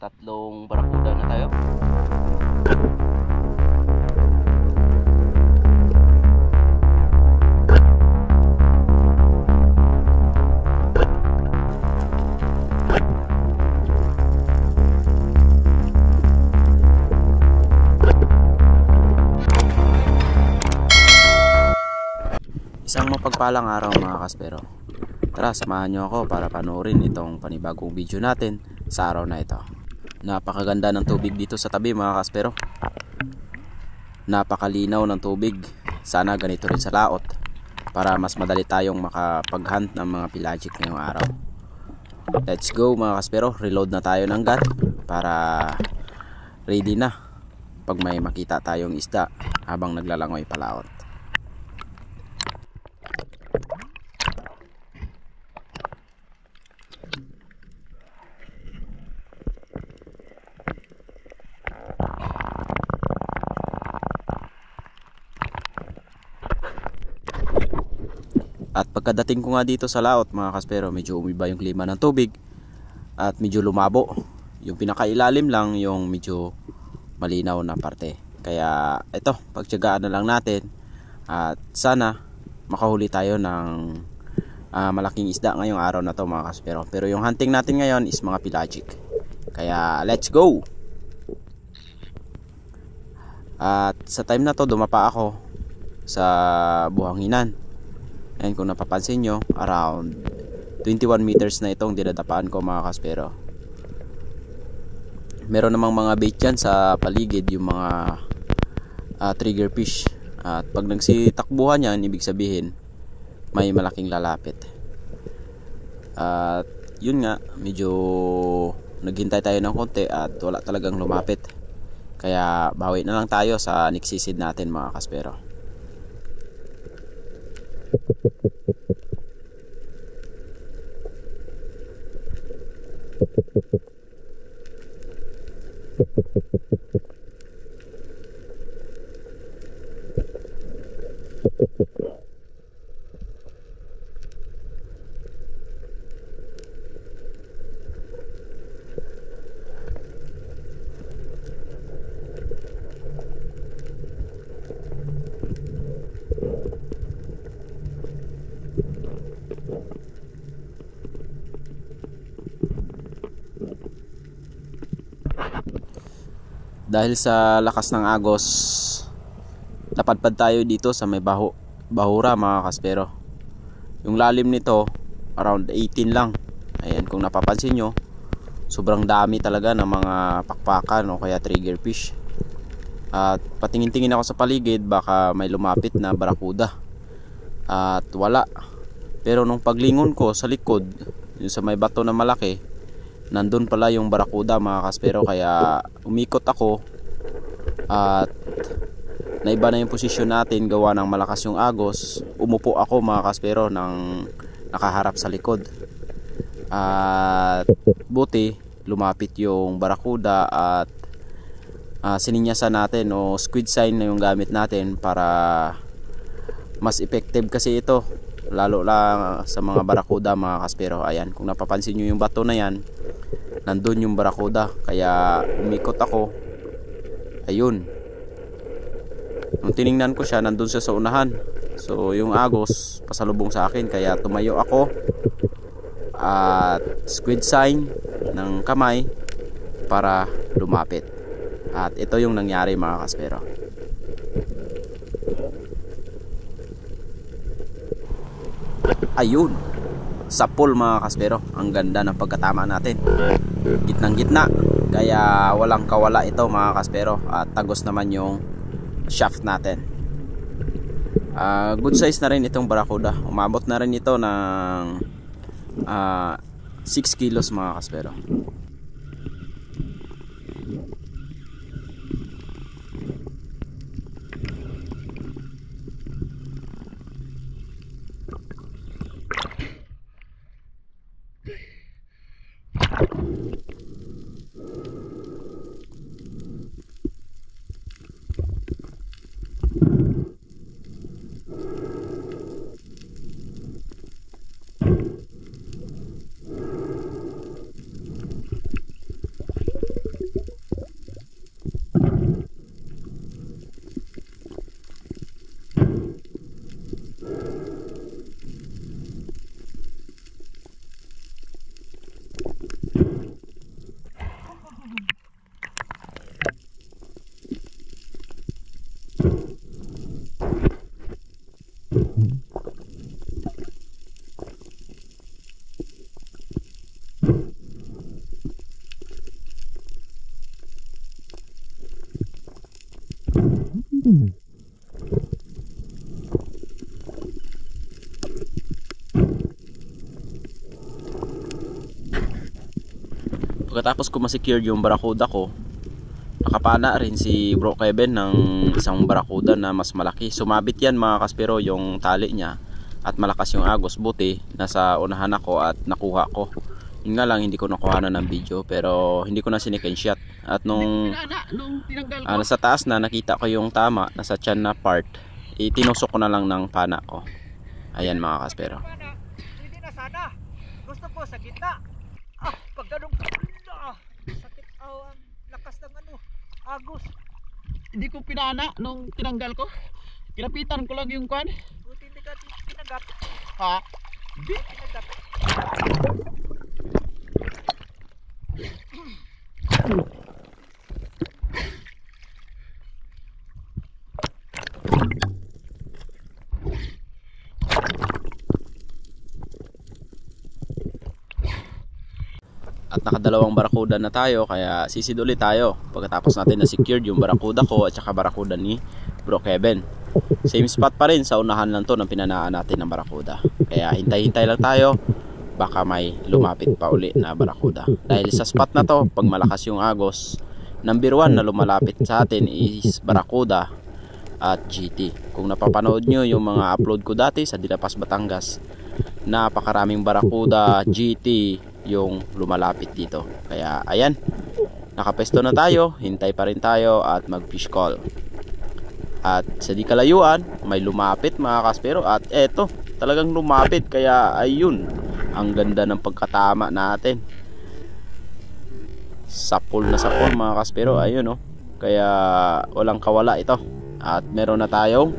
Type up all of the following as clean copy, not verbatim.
Tatlong barakuda na tayo. Isang mapagpalang araw mga kaspero. Tara, samahan nyo ako para panoorin itong panibagong video natin sa araw na ito. Napakaganda ng tubig dito sa tabi mga kaspero. Napakalinaw ng tubig. Sana ganito rin sa laot para mas madali tayong makapag-hunt ng mga pelagic ngayong araw. Let's go mga kaspero. Reload na tayo ng gun para ready na pag may makita tayong isda habang naglalangoy palaot. At pagkadating ko nga dito sa laot mga kaspero, medyo umiba yung klima ng tubig at medyo lumabo. Yung pinakailalim lang yung medyo malinaw na parte. Kaya ito, pagtiyagaan na lang natin at sana makahuli tayo ng malaking isda ngayong araw na to mga kaspero. Pero yung hunting natin ngayon is mga pelagic. Kaya let's go! At sa time na to dumapa ako sa buhanginan. And kung napapansin nyo, around 21 meters na itong dinadapaan ko mga kaspero. Meron namang mga bait dyan sa paligid, yung mga trigger fish. At pag nagsitakbuhan yan, ibig sabihin may malaking lalapit. At yun nga, medyo naghintay tayo ng konti at wala talagang lumapit. Kaya bawi na lang tayo sa niksisid natin mga kaspero. Dahil sa lakas ng agos, napadpad tayo dito sa may bahura mga kaspero. Yung lalim nito around 18 lang. Ayan, kung napapansin nyo, sobrang dami talaga ng mga pakpakan o kaya trigger fish. At patingin-tingin ako sa paligid, baka may lumapit na barakuda. At wala. Pero nung paglingon ko sa likod, yung sa may bato na malaki, nandun pala yung barakuda mga kaspero. Kaya umikot ako at naiba na yung posisyon natin gawa ng malakas yung agos. Umupo ako mga kaspero ng nakaharap sa likod. At buti lumapit yung barakuda at sininyasan natin o squid sign na yung gamit natin para mas effective kasi ito. Lalo lang sa mga barakuda mga kaspero. Ayan, kung napapansin nyo yung bato na yan, nandun yung barakuda. Kaya umikot ako. Ayun, nung tiningnan ko siya, nandun siya sa unahan. So yung agos pasalubong sa akin. Kaya tumayo ako at squid sign ng kamay para lumapit. At ito yung nangyari mga kaspero. Ayun, sa pool mga kaspero. Ang ganda ng pagkatama natin, gitnang gitna. Kaya walang kawala ito mga kaspero. At tagos naman yung shaft natin. Good size na rin itong barakuda. Umabot na rin ito ng 6 kilos mga kaspero. Pagkatapos ko ma-secure yung barakuda ko, nakapana rin si Bro Kevin ng isang barakuda na mas malaki. Sumabit yan mga kaspero yung tali niya at malakas yung agos. Buti nasa unahan ako at nakuha ko. Yun nga lang, hindi ko nakuha ng video, pero hindi ko na sinecondshot. At nung nasa taas na nakita ko yung tama, nasa tiyan na part, itinusok ko na lang ng pana ko. Ayan mga kaspero. Hindi na sana. Gusto ko sa gitna. Pag ganun sakit ang lakas ng agos. Hindi ko pinana nung tinanggal ko. Kinapitan ko lang yung kwan. Buti hindi ka tinagat. Ha? Hindi tinagat. At nakadalawang barakuda na tayo, kaya sisid ulit tayo pagkatapos natin na secured yung barakuda ko at saka barakuda ni Bro Kevin. Same spot pa rin, sa unahan lang to ng pinanaan natin ng barakuda. Kaya hintay-hintay lang tayo, baka may lumapit pa uli na barakuda. Dahil sa spot na to, pag malakas yung agos, number 1 na lumalapit sa atin is barakuda at GT. Kung napapanood nyo yung mga upload ko dati sa Dilapas, Batangas, napakaraming barakuda, GT yung lumalapit dito. Kaya ayan, nakapesto na tayo, hintay pa rin tayo at mag fish call. At sa di kalayuan may lumapit mga kaspero, at eto talagang lumapit. Kaya ayun, ang ganda ng pagkatama natin, sapol na sapol mga kaspero. Ayun kaya walang kawala ito. At meron na tayong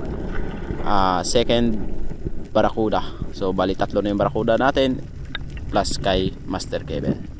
second barakuda. So bali 3 na yung barakuda natin plus kay Master Kevin.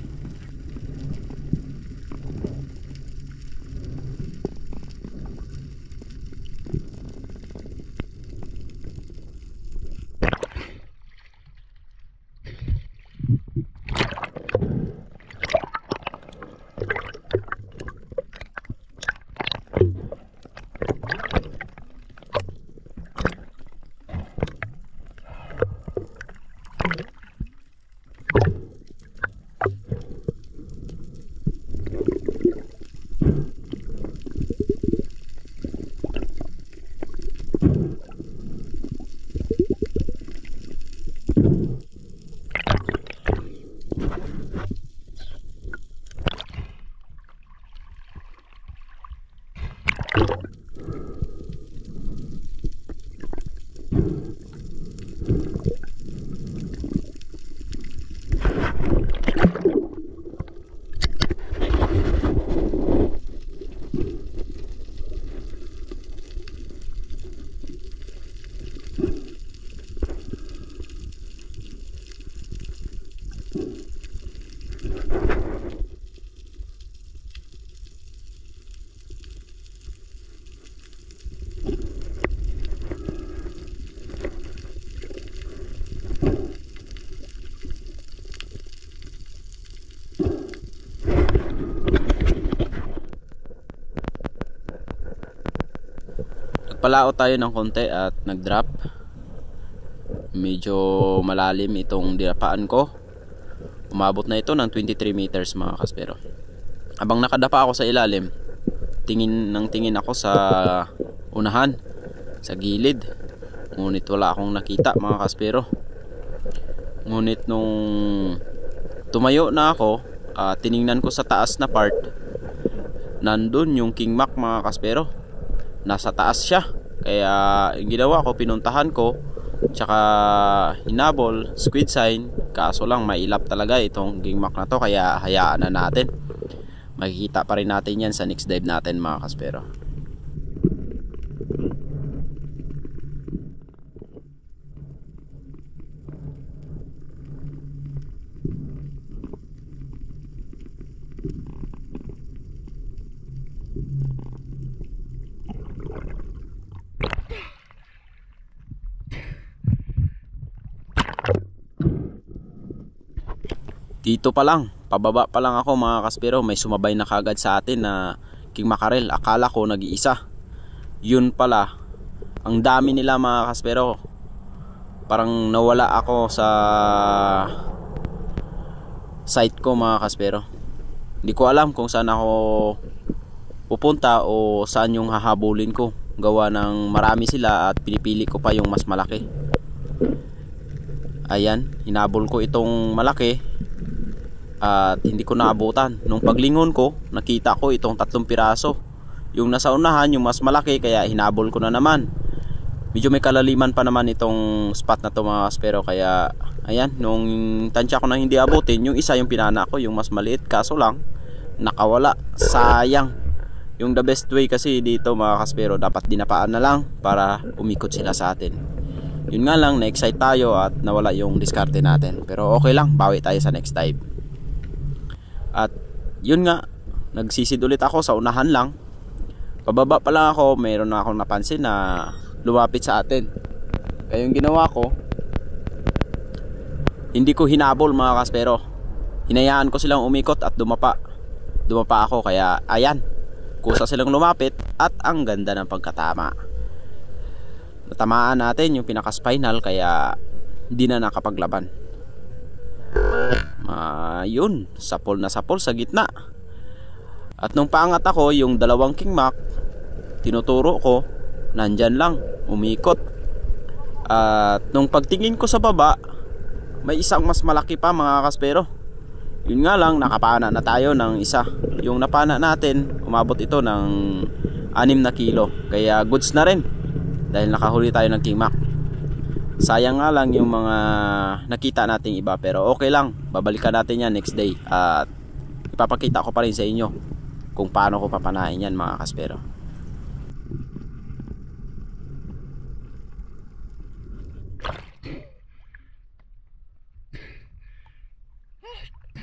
Nagpalao tayo ng konti at nag-drop. Medyo malalim itong dinapaan ko. Umabot na ito ng 23 meters mga kaspero. Habang nakadapa ako sa ilalim, tingin ako sa unahan, sa gilid. Ngunit wala akong nakita mga kaspero. Ngunit nung tumayo na ako, tiningnan ko sa taas na part, nandun yung King Mac mga kaspero. Nasa taas siya. Kaya yung ginawa ko, pinuntahan ko, tsaka hinabol, squid sign. Kaso lang mailap talaga itong King Mac na to, kaya hayaan na natin. Makikita pa rin natin yan sa next dive natin mga kaspero. Dito pa lang, pababa pa lang ako mga kaspero, may sumabay na kagad sa atin na King Mackerel. Akala ko nag-iisa. Yun pala, ang dami nila mga kaspero. Parang nawala ako sa site ko mga kaspero. Hindi ko alam kung saan ako pupunta o saan yung hahabulin ko. Gawa ng marami sila at pinipili ko pa yung mas malaki. Ayan, hinabol ko itong malaki at hindi ko naabutan. Nung paglingon ko, nakita ko itong 3 piraso. Yung nasa unahan, yung mas malaki, kaya hinabol ko na naman. Medyo may kalaliman pa naman itong spot na to mga kaspero. Kaya ayan, nung tansya ko na hindi abutin, yung isa yung pinana ko, yung mas maliit. Kaso lang, nakawala. Sayang. Yung the best way kasi dito mga kaspero, dapat dinapaan na lang para umikot sila sa atin. Yun nga lang, na-excite tayo at nawala yung diskarte natin. Pero okay lang, bawi tayo sa next dive. At yun nga, nagsisid ulit ako sa unahan lang. Pababa pa lang ako, mayroon na akong napansin na lumapit sa atin. Kaya yung ginawa ko, hindi ko hinabol mga kaspero. Hinayaan ko silang umikot at dumapa. Dumapa ako, kaya ayan, kusa silang lumapit at ang ganda ng pagkatama. Natamaan natin yung pinaka-spinal, kaya hindi na nakapaglaban. Yun, sapol na sapol sa gitna. At nung paangat ako, yung 2 king mac, tinuturo ko, nandyan lang, umikot. At nung pagtingin ko sa baba, may isang mas malaki pa mga kaspero. Yun nga lang, nakapana na tayo ng isa. Yung napana natin, umabot ito ng 6 na kilo. Kaya goods na rin, dahil nakahuli tayo ng king mac. Sayang nga lang yung mga nakita nating iba, pero okay lang, babalikan natin yan next day. At ipapakita ko pa rin sa inyo kung paano ko papanain yan mga kaspero.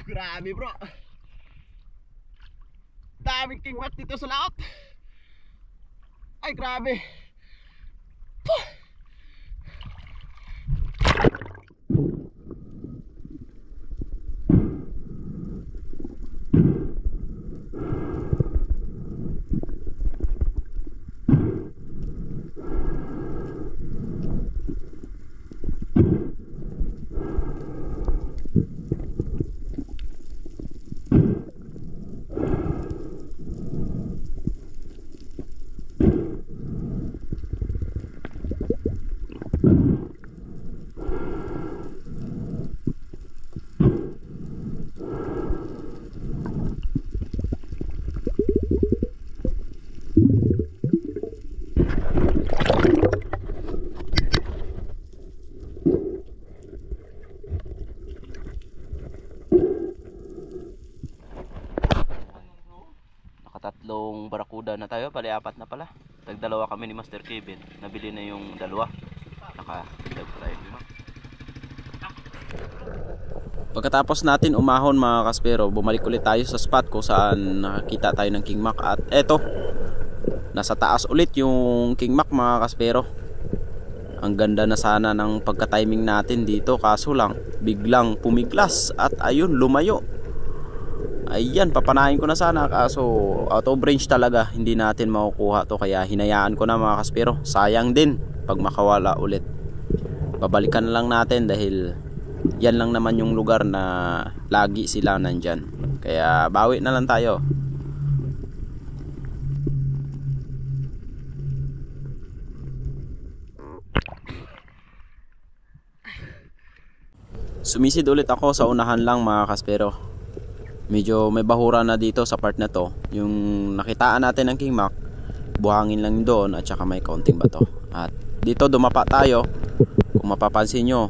Grabe bro, daming king mac dito sa laot. Ay grabe. Nakatatlong barakuda na tayo, bali 4 na pala. Tag-2 kami ni Master Kevin. Nabili na yung 2. Naka-dive pa tayo. Pagkatapos natin umahon mga kaspero, bumalik ulit tayo sa spot kung saan nakakita tayo ng king mac. At eto, nasa taas ulit yung king mac mga kaspero. Ang ganda na sana ng pagka-timing natin dito, kaso lang biglang pumiglas at ayun, lumayo. Ayan, papanahin ko na sana, kaso out of range talaga, hindi natin makukuha to. Kaya hinayaan ko na mga kaspero. Sayang din pag makawala ulit. Babalikan na lang natin dahil yan lang naman yung lugar na lagi sila nandyan. Kaya bawi na lang tayo. Sumisid ulit ako sa unahan lang mga kaspero. Medyo may bahura na dito sa part na to. Yung nakitaan natin ng king mac, buhangin lang doon at saka may kaunting bato. At dito dumapa tayo. Kung mapapansin nyo,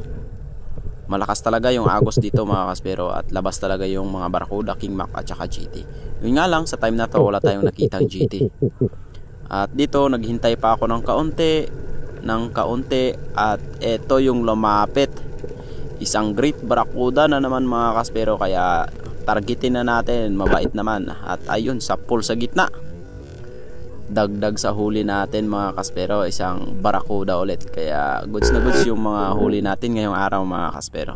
malakas talaga yung agos dito mga kaspero. At labas talaga yung mga barakuda, king mac at saka GT. Yun nga lang, sa time na to wala tayong nakitang GT. At dito naghintay pa ako ng kaunti. At eto yung lumapit. Isang great barakuda na naman mga kaspero. Kaya targetin na natin, mabait naman. At ayun, sapol sa gitna. Dagdag sa huli natin mga kaspero, isang barakuda ulit. Kaya goods na goods yung mga huli natin ngayong araw mga kaspero.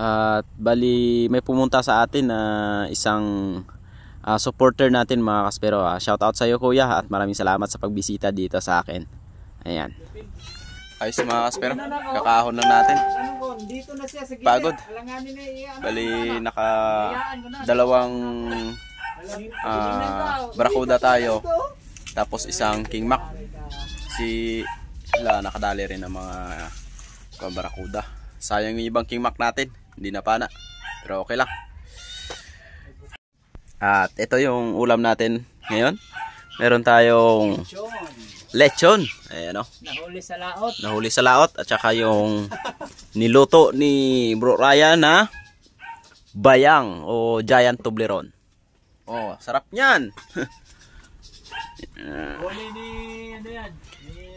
At bali may pumunta sa atin na isang supporter natin mga kaspero. Shout out sa iyo kuya at maraming salamat sa pagbisita dito sa akin. Ayan. Ayos mga kaspero, kakahon lang natin. Dito na siya sa gilid. Pagod. Alanganin na iyan. Bali naka dalawang barakuda tayo. Tapos isang king mac. Si sila nakadali rin ng mga barakuda. Sayang yung ibang king mac natin, hindi na pana. Pero okay lang. At ito yung ulam natin ngayon. Meron tayong lechon. Ayan o. Nahuli sa laot. Nahuli sa laot. At saka yung niluto ni Bro Ryan na bayang o giant Toblerone. Oh, sarap niyan. Huli ni ano yan? Ni